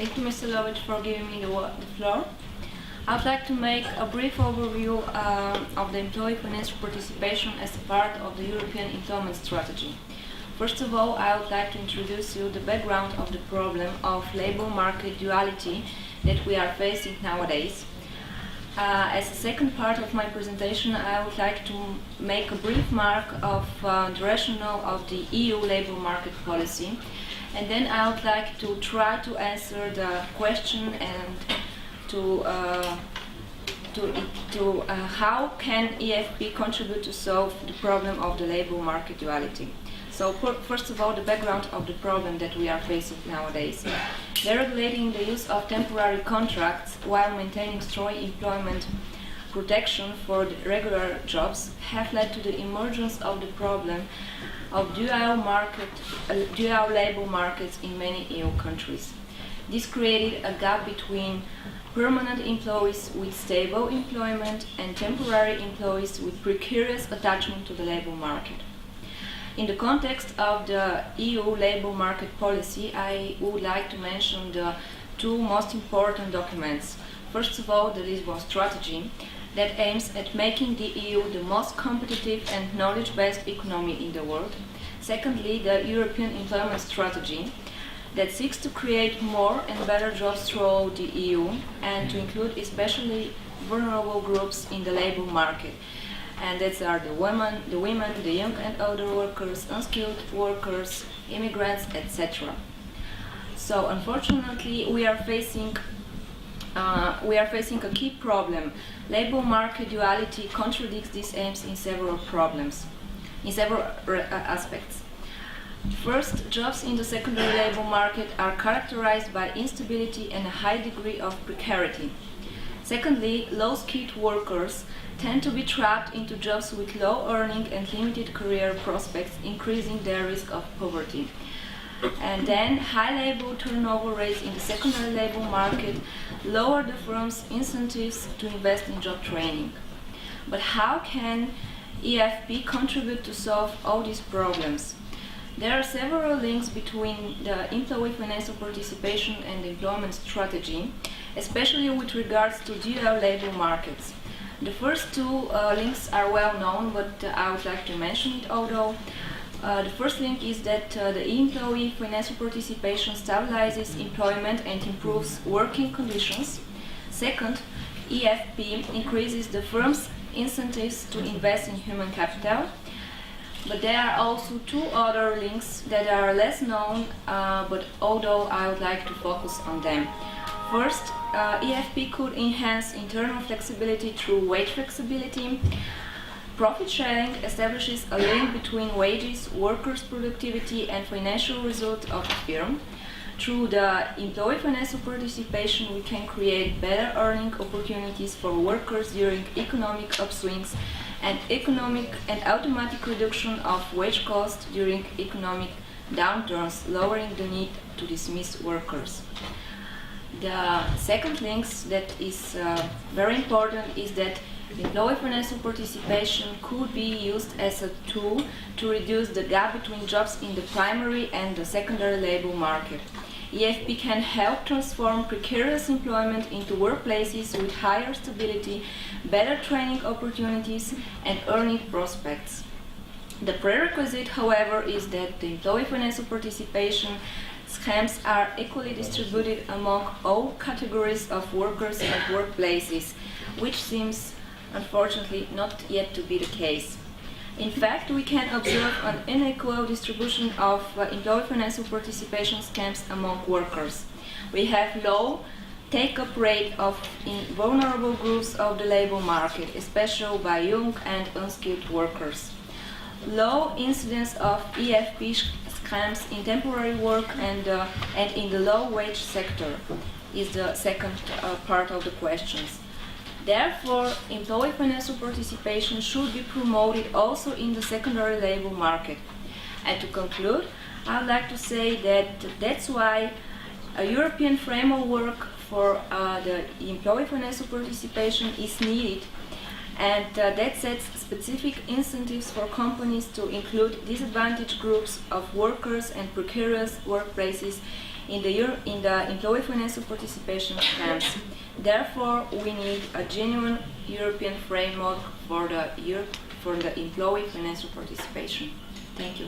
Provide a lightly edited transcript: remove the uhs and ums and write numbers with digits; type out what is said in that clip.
Thank you, Mr. Lovich, for giving me the floor. I would like to make a brief overview of the employee financial participation as part of the European employment strategy. First of all, I would like to introduce you the background of the problem of labor market duality that we are facing nowadays. As a second part of my presentation, I would like to make a brief mark of the rationale of the EU labor market policy, and then I would like to try to answer the question and to how can EFP contribute to solve the problem of the labor market duality. So first of all, the background of the problem that we are facing nowadays. Deregulating the use of temporary contracts while maintaining strong employment protection for the regular jobs have led to the emergence of the problem of dual labor markets in many EU countries. This created a gap between permanent employees with stable employment and temporary employees with precarious attachment to the labor market. In the context of the EU labor market policy, I would like to mention the two most important documents. First of all, the Lisbon Strategy, that aims at making the EU the most competitive and knowledge-based economy in the world. Secondly, the European Employment Strategy, that seeks to create more and better jobs throughout the EU and to include especially vulnerable groups in the labor market. And these are the women, the young and older workers, unskilled workers, immigrants, etc. So unfortunately, we are facing a key problem. Labor market duality contradicts these aims in several aspects. First, jobs in the secondary labor market are characterized by instability and a high degree of precarity. Secondly, low-skilled workers tend to be trapped into jobs with low earning and limited career prospects, increasing their risk of poverty. And then, high labor turnover rates in the secondary labor market lower the firm's incentives to invest in job training. But how can EFP contribute to solve all these problems? There are several links between the employee financial participation and the employment strategy, especially with regards to dual labor markets. The first two links are well known, but I would like to mention it although. The first link is that the employee financial participation stabilizes employment and improves working conditions. Second, EFP increases the firm's incentives to invest in human capital. But there are also two other links that are less known, but although I would like to focus on them. First, EFP could enhance internal flexibility through wage flexibility. Profit sharing establishes a link between wages, workers' productivity, and financial results of the firm. Through the employee financial participation, we can create better earning opportunities for workers during economic upswings and automatic reduction of wage costs during economic downturns, lowering the need to dismiss workers. The second link that is very important is that employee financial participation could be used as a tool to reduce the gap between jobs in the primary and the secondary labor market. EFP can help transform precarious employment into workplaces with higher stability, better training opportunities, and earning prospects. The prerequisite, however, is that the employee financial participation schemes are equally distributed among all categories of workers and workplaces, which seems, unfortunately, not yet to be the case. In fact, we can observe an unequal distribution of employee financial participation schemes among workers. We have low take-up rate in vulnerable groups of the labor market, especially by young and unskilled workers. Low incidence of EFP schemes in temporary work and in the low-wage sector is the second part of the questions. Therefore, employee financial participation should be promoted also in the secondary labor market. And to conclude, I would like to say that that's why a European framework for the employee financial participation is needed, and that sets specific incentives for companies to include disadvantaged groups of workers and precarious workplaces in the employee financial participation schemes. Therefore, we need a genuine European framework for the employee financial participation. Thank you.